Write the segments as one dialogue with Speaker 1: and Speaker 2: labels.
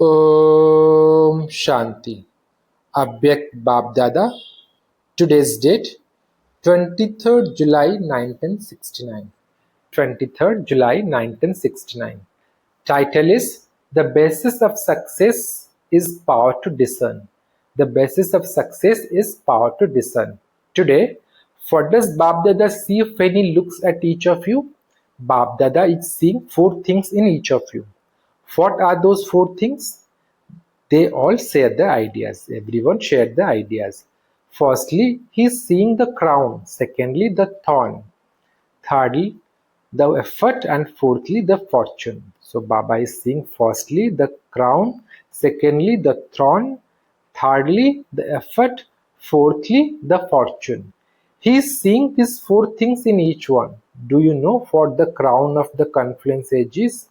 Speaker 1: Om Shanti. Avyakt BaapDada. Today's date 23rd July 1969. 23rd July 1969. Title is The Basis of Success is Power to Discern. The basis of success is power to discern. Today, what does BaapDada see when he looks at each of you? BaapDada is seeing four things in each of you. What are those four things? They all share the ideas. Everyone shared the ideas. Firstly, he is seeing the crown. Secondly, the thorn. Thirdly, the effort. And fourthly, the fortune. So Baba is seeing firstly the crown, secondly the thorn, thirdly the effort, fourthly the fortune. He is seeing these four things in each one. Do you know what the crown of the confluence age is?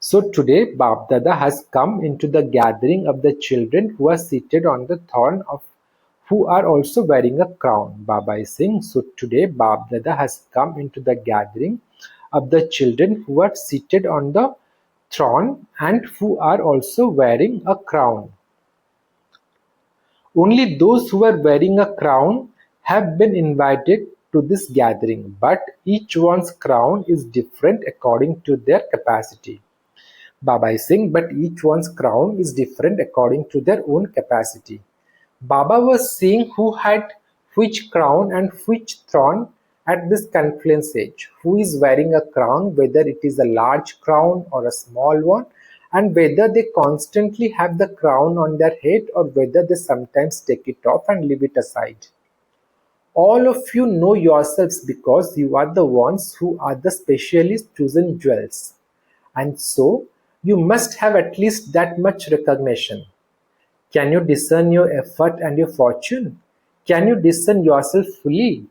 Speaker 1: So today BaapDada has come into the gathering of the children who are seated on the throne of who are also wearing a crown. Baba is saying, so today BaapDada has come into the gathering of the children who are seated on the throne and who are also wearing a crown. Only those who are wearing a crown have been invited to this gathering, but each one's crown is different according to their capacity. Baba is saying, but each one's crown is different according to their own capacity. Baba was seeing who had which crown and which throne at this confluence age, who is wearing a crown, whether it is a large crown or a small one, and whether they constantly have the crown on their head or whether they sometimes take it off and leave it aside. All of you know yourselves because you are the ones who are the specially chosen jewels. And so, you must have at least that much recognition. Can you discern your effort and your fortune? Can you discern yourself fully?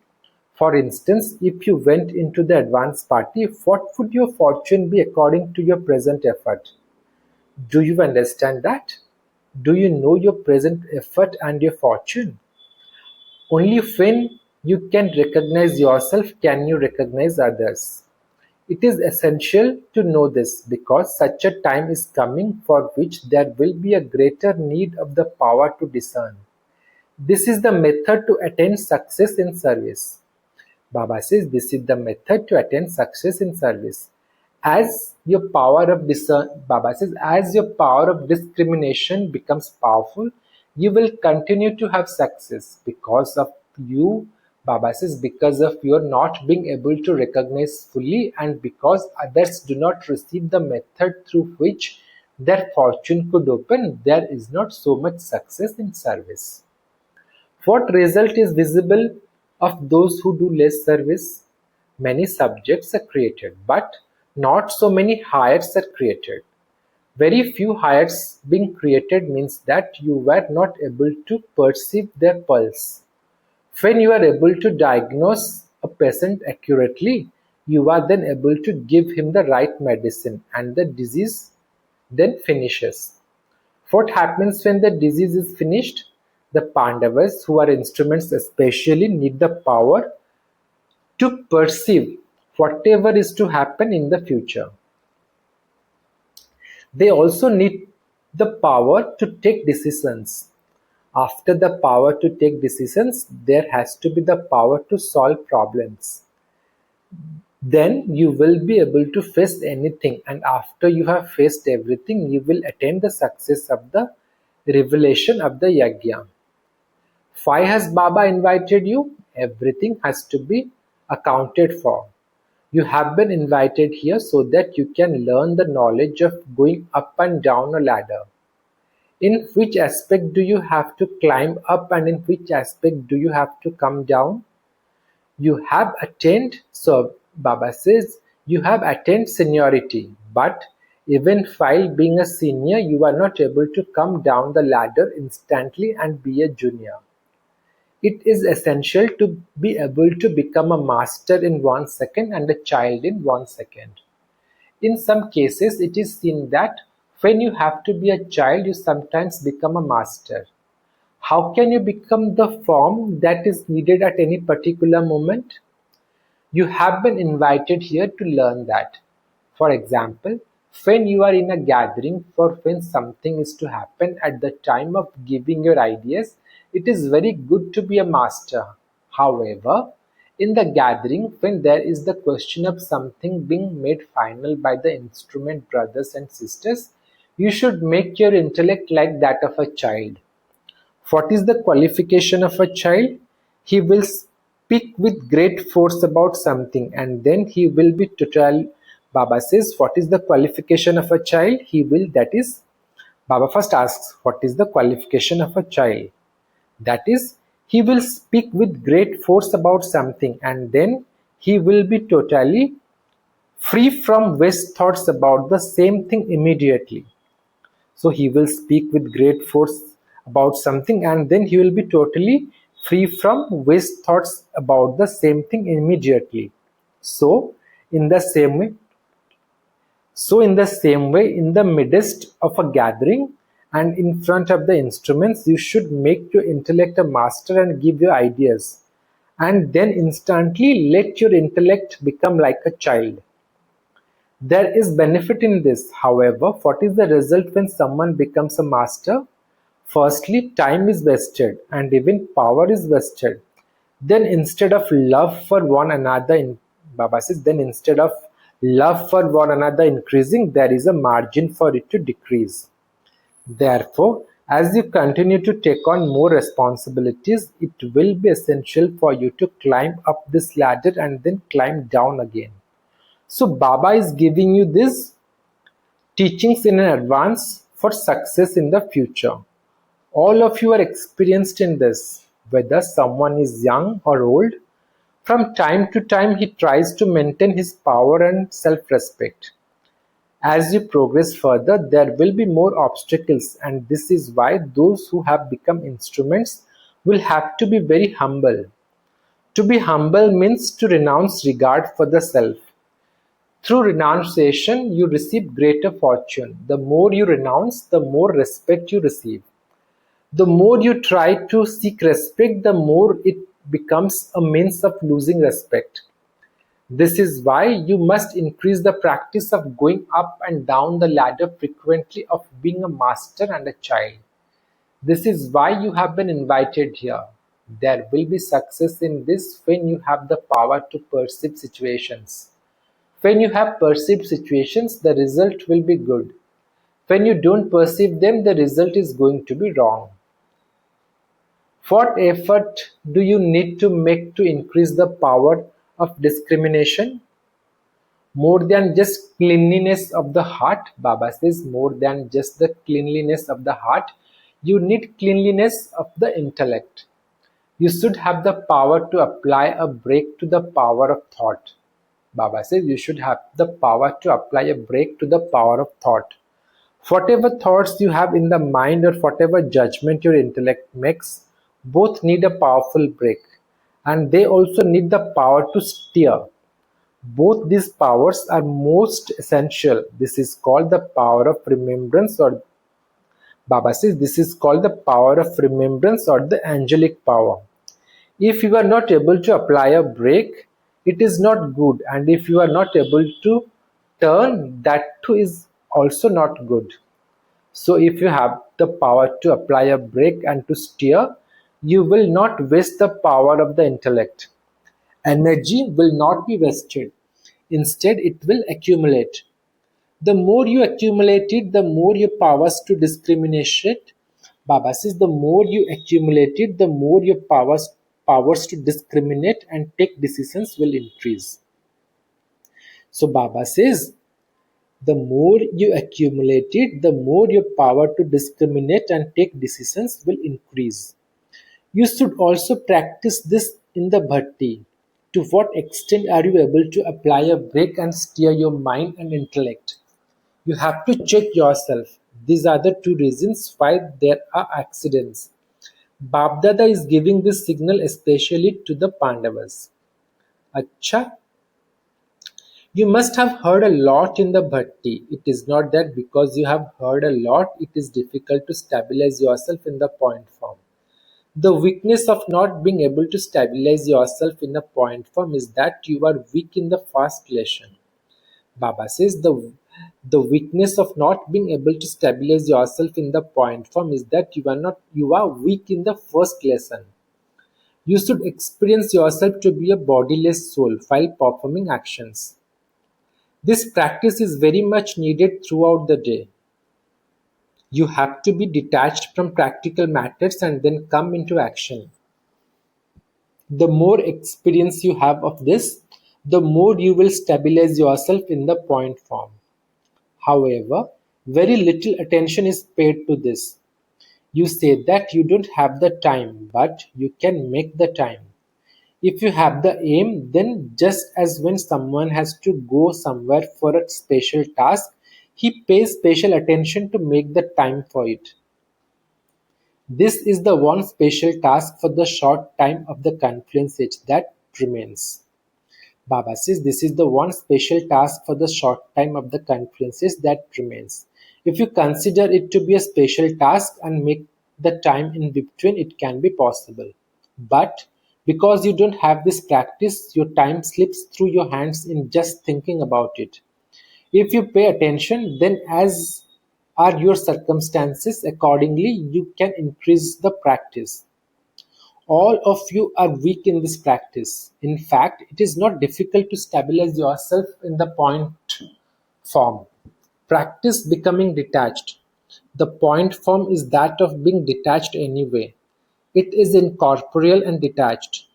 Speaker 1: For instance, if you went into the advance party, what would your fortune be according to your present effort? Do you understand that? Do you know your present effort and your fortune? Only when you can recognize yourself can you recognize others. It is essential to know this because such a time is coming for which there will be a greater need of the power to discern. This is the method to attain success in service. Baba says this is the method to attain success in service. As your power of Baba says, as your power of discrimination becomes powerful, you will continue to have success because of you. Baba says, because of your not being able to recognize fully and because others do not receive the method through which their fortune could open, there is not so much success in service. What result is visible of those who do less service? Many subjects are created, but not so many hires are created. Very few hires being created means that you were not able to perceive their pulse. When you are able to diagnose a patient accurately, you are then able to give him the right medicine and the disease then finishes. What happens when the disease is finished? The Pandavas, who are instruments especially, need the power to perceive whatever is to happen in the future. They also need the power to take decisions. After the power to take decisions, there has to be the power to solve problems. Then you will be able to face anything, and after you have faced everything, you will attain the success of the revelation of the yagya. Why has Baba invited you? Everything has to be accounted for. You have been invited here so that you can learn the knowledge of going up and down a ladder. In which aspect do you have to climb up and in which aspect do you have to come down? You have attained, so Baba says, you have attained seniority, but even while being a senior, you are not able to come down the ladder instantly and be a junior. It is essential to be able to become a master in 1 second and a child in 1 second. In some cases, it is seen that when you have to be a child, you sometimes become a master. How can you become the form that is needed at any particular moment? You have been invited here to learn that. For example, When you are in a gathering for when something is to happen at the time of giving your ideas, it is very good to be a master. However, in the gathering when there is the question of something being made final by the instrument brothers and sisters, you should make your intellect like that of a child. What is the qualification of a child? He will speak with great force about something and then he will be total. Baba says, what is the qualification of a child? He will, that is, Baba first asks, what is the qualification of a child? That is, he will speak with great force about something and then he will be totally free from waste thoughts about the same thing immediately. So he will speak with great force about something and then he will be totally free from waste thoughts about the same thing immediately. So in the same way, in the midst of a gathering and in front of the instruments, you should make your intellect a master and give your ideas. And then instantly let your intellect become like a child. There is benefit in this. However, what is the result when someone becomes a master? Firstly, time is wasted and even power is wasted. Then instead of love for one another, Baba says, then instead of love for one another increasing, there is a margin for it to decrease. Therefore, as you continue to take on more responsibilities, it will be essential for you to climb up this ladder and then climb down again. So Baba is giving you these teachings in advance for success in the future. All of you are experienced in this, whether someone is young or old. From time to time, he tries to maintain his power and self-respect. As you progress further, there will be more obstacles, and this is why those who have become instruments will have to be very humble. To be humble means to renounce regard for the self. Through renunciation, you receive greater fortune. The more you renounce, the more respect you receive. The more you try to seek respect, the more it becomes a means of losing respect. This is why you must increase the practice of going up and down the ladder frequently, of being a master and a child. This is why you have been invited here. There will be success in this when you have the power to perceive situations. When you have perceived situations, the result will be good. When you don't perceive them, the result is going to be wrong. What effort do you need to make to increase the power of discrimination? More than just cleanliness of the heart, Baba says, more than just the cleanliness of the heart, you need cleanliness of the intellect. You should have the power to apply a brake to the power of thought. Baba says you should have the power to apply a brake to the power of thought. Whatever thoughts you have in the mind or whatever judgment your intellect makes, both need a powerful brake, and they also need the power to steer. Both these powers are most essential. This is called the power of remembrance, or Baba says this is called the power of remembrance or the angelic power. If you are not able to apply a brake, it is not good, and if you are not able to turn, that too is also not good. So if you have the power to apply a brake and to steer, you will not waste the power of the intellect. Energy will not be wasted. Instead, it will accumulate. The more you accumulate it, the more your powers to discriminate. Baba says the more you accumulate it, the more your powers to discriminate and take decisions will increase. So Baba says the more you accumulate it, the more your power to discriminate and take decisions will increase. You should also practice this in the bhatti. To what extent are you able to apply a brake and steer your mind and intellect? You have to check yourself. These are the two reasons why there are accidents. BaapDada is giving this signal especially to the Pandavas. Acha, you must have heard a lot in the bhatti. It is not that because you have heard a lot, it is difficult to stabilize yourself in the point form. The weakness of not being able to stabilize yourself in a point form is that you are weak in the first lesson. Baba says the The weakness of not being able to stabilize yourself in the point form is that you are weak in the first lesson. You should experience yourself to be a bodiless soul while performing actions. This practice is very much needed throughout the day. You have to be detached from practical matters and then come into action. The more experience you have of this, the more you will stabilize yourself in the point form. However, very little attention is paid to this. You say that you don't have the time, but you can make the time. If you have the aim, then just as when someone has to go somewhere for a special task, he pays special attention to make the time for it. This is the one special task for the short time of the confluence age that remains. Baba says this is the one special task for the short time of the confluences that remains. If you consider it to be a special task and make the time in between, it can be possible. But because you don't have this practice, your time slips through your hands in just thinking about it. If you pay attention, then as are your circumstances, accordingly you can increase the practice. All of you are weak in this practice. In fact, it is not difficult to stabilize yourself in the point form. Practice becoming detached. The point form is that of being detached anyway. It is incorporeal and detached.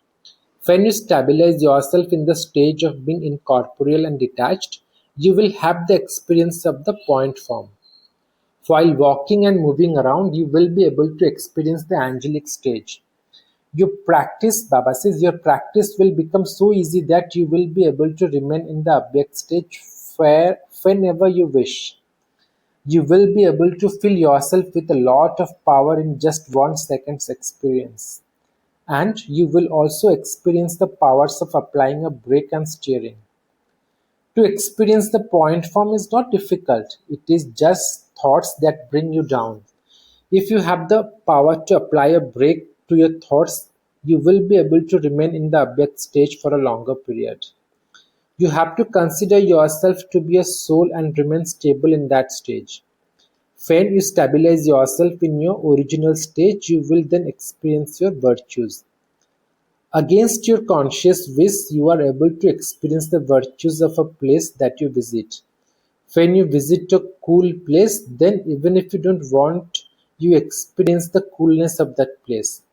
Speaker 1: When you stabilize yourself in the stage of being incorporeal and detached, you will have the experience of the point form. While walking and moving around, you will be able to experience the angelic stage. Your practice, Baba says, your practice will become so easy that you will be able to remain in the Avyakt stage whenever you wish. You will be able to fill yourself with a lot of power in just 1 second's experience. And you will also experience the powers of applying a brake and steering. To experience the point form is not difficult. It is just thoughts that bring you down. If you have the power to apply a brake to your thoughts, you will be able to remain in the Avyakt stage for a longer period. You have to consider yourself to be a soul and remain stable in that stage. When you stabilize yourself in your original stage, you will then experience your virtues. Against your conscious wish, you are able to experience the virtues of a place that you visit. When you visit a cool place, then even if you don't want, you experience the coolness of that place.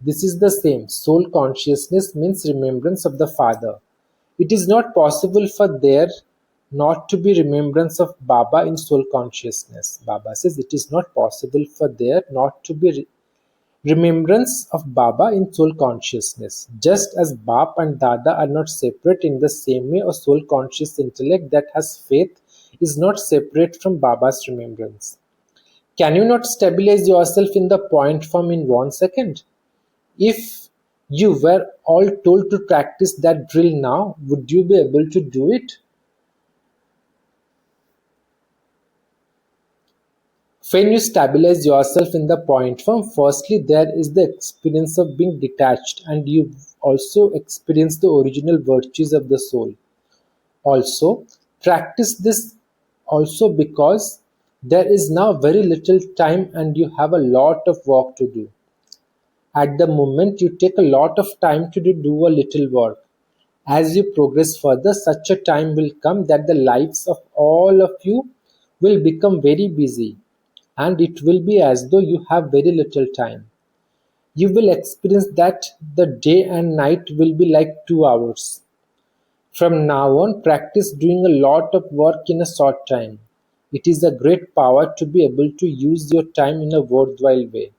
Speaker 1: This is the same. Soul consciousness means remembrance of the Father. It is not possible for there not to be remembrance of Baba in soul consciousness. Baba says it is not possible for there not to be remembrance of Baba in soul consciousness. Just as Baap and Dada are not separate, in the same way a soul conscious intellect that has faith is not separate from Baba's remembrance. Can you not stabilize yourself in the point form in 1 second? If you were all told to practice that drill now, would you be able to do it? When you stabilize yourself in the point form, firstly there is the experience of being detached, and you also experience the original virtues of the soul. Also, practice this also because there is now very little time and you have a lot of work to do. At the moment, you take a lot of time to do a little work. As you progress further, such a time will come that the lives of all of you will become very busy, and it will be as though you have very little time. You will experience that the day and night will be like 2 hours. From now on, practice doing a lot of work in a short time. It is a great power to be able to use your time in a worthwhile way.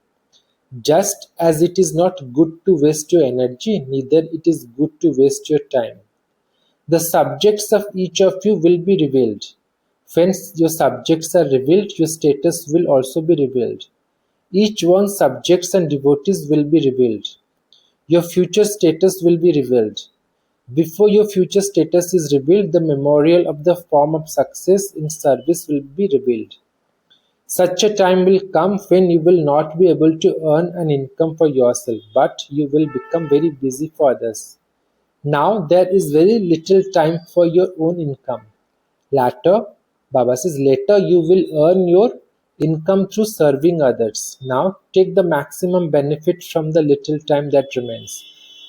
Speaker 1: Just as it is not good to waste your energy, neither it is good to waste your time. The subjects of each of you will be revealed. When your subjects are revealed, your status will also be revealed. Each one's subjects and devotees will be revealed. Your future status will be revealed. Before your future status is revealed, the memorial of the form of success in service will be revealed. Such a time will come when you will not be able to earn an income for yourself, but you will become very busy for others. Now there is very little time for your own income. Later, Baba says, later you will earn your income through serving others. Now take the maximum benefit from the little time that remains.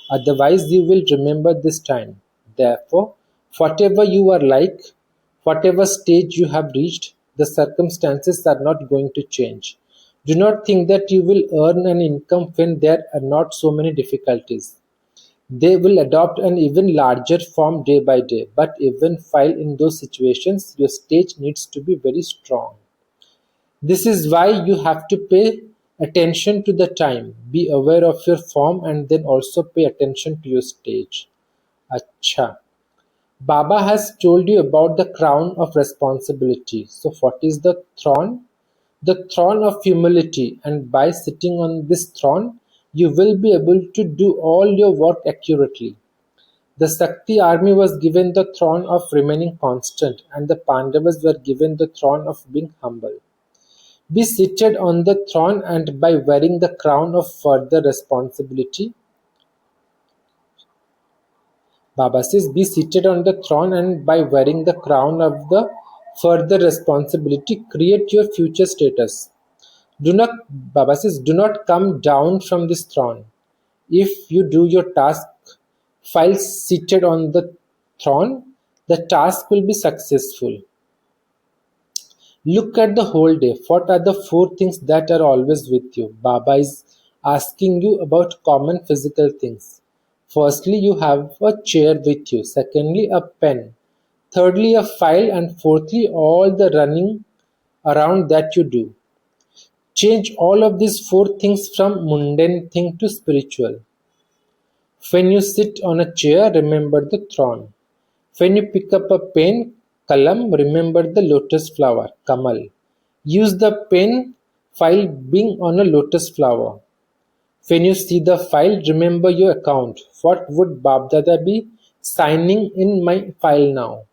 Speaker 1: Otherwise, you will remember this time. Therefore, whatever you are like, whatever stage you have reached, the circumstances are not going to change. Do not think that you will earn an income when there are not so many difficulties. They will adopt an even larger form day by day, but even while in those situations, your stage needs to be very strong. This is why you have to pay attention to the time, be aware of your form, and then also pay attention to your stage. Acha. Baba has told you about the crown of responsibility. So, what is the throne? The throne of humility, and by sitting on this throne, you will be able to do all your work accurately. The Sakti army was given the throne of remaining constant, and the Pandavas were given the throne of being humble. Be seated on the throne, and by wearing the crown of further responsibility, Baba says, be seated on the throne, and by wearing the crown of the further responsibility, create your future status. Do not, Baba says, do not come down from this throne. If you do your task while seated on the throne, the task will be successful. Look at the whole day. What are the four things that are always with you? Baba is asking you about common physical things. Firstly, you have a chair with you. Secondly, a pen. Thirdly, a file. And fourthly, all the running around that you do. Change all of these four things from mundane thing to spiritual. When you sit on a chair, remember the throne. When you pick up a pen, kalam, remember the lotus flower, kamal. Use the pen file being on a lotus flower. When you see the file, remember your account. What would BaapDada be signing in my file now?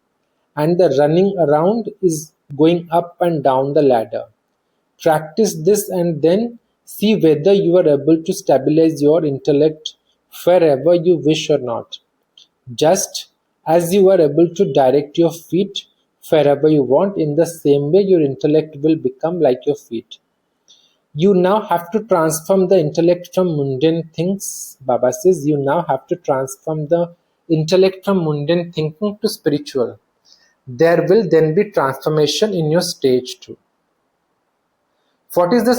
Speaker 1: And the running around is going up and down the ladder. Practice this and then see whether you are able to stabilize your intellect wherever you wish or not. Just as you are able to direct your feet wherever you want, in the same way your intellect will become like your feet. You now have to transform the intellect from mundane things. Baba says you now have to transform the intellect from mundane thinking to spiritual. There will then be transformation in your stage too. What is the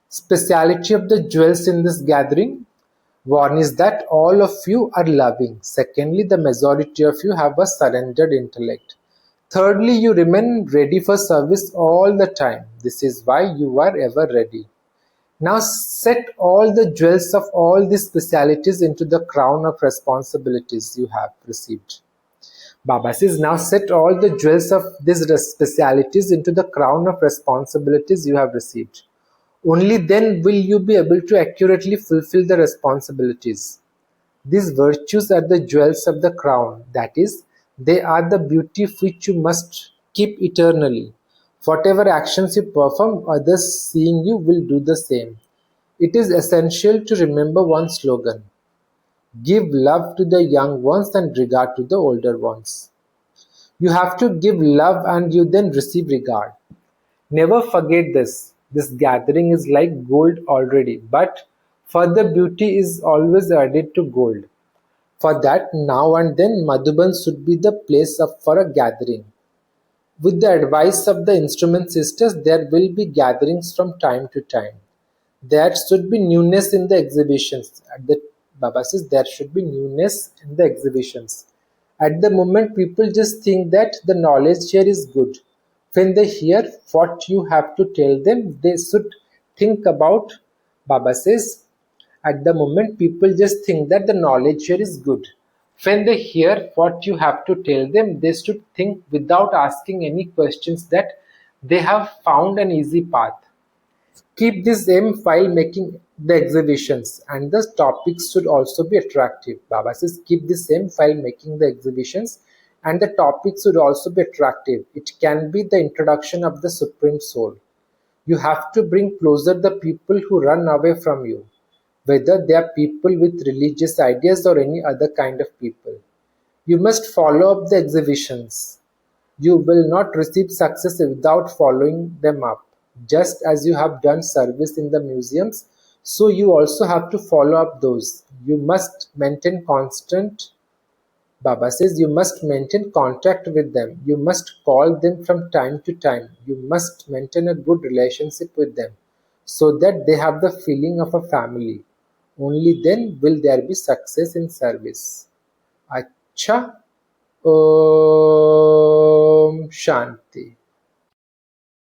Speaker 1: speciality of the jewels in this gathering? One is that all of you are loving. Secondly, the majority of you have a surrendered intellect. Thirdly, you remain ready for service all the time. This is why you are ever ready. Now set all the jewels of all these specialities into the crown of responsibilities you have received. Baba says, now set all the jewels of these specialities into the crown of responsibilities you have received. Only then will you be able to accurately fulfill the responsibilities. These virtues are the jewels of the crown, that is, they are the beauty which you must keep eternally. Whatever actions you perform, others seeing you will do the same. It is essential to remember one slogan: give love to the young ones and regard to the older ones. You have to give love and you then receive regard. Never forget this. This gathering is like gold already, but further beauty is always added to gold. For that, now and then Madhuban should be the place for a gathering. With the advice of the instrument sisters, there will be gatherings from time to time. There should be newness in the exhibitions. Baba says there should be newness in the exhibitions. At the moment, people just think that the knowledge here is good. When they hear what you have to tell them, they should think about, Baba says, at the moment, people just think that the knowledge here is good. When they hear what you have to tell them, they should think without asking any questions that they have found an easy path. Keep this aim while making the exhibitions, and the topics should also be attractive. Baba says keep this aim while making the exhibitions, and the topics should also be attractive. It can be the introduction of the Supreme Soul. You have to bring closer the people who run away from you, whether they are people with religious ideas or any other kind of people. You must follow up the exhibitions. You will not receive success without following them up. Just as you have done service in the museums, so you also have to follow up those. You must maintain constant Baba says you must maintain contact with them. You must call them from time to time. You must maintain a good relationship with them so that they have the feeling of a family. Only then will there be success in service. Acha. Om Shanti.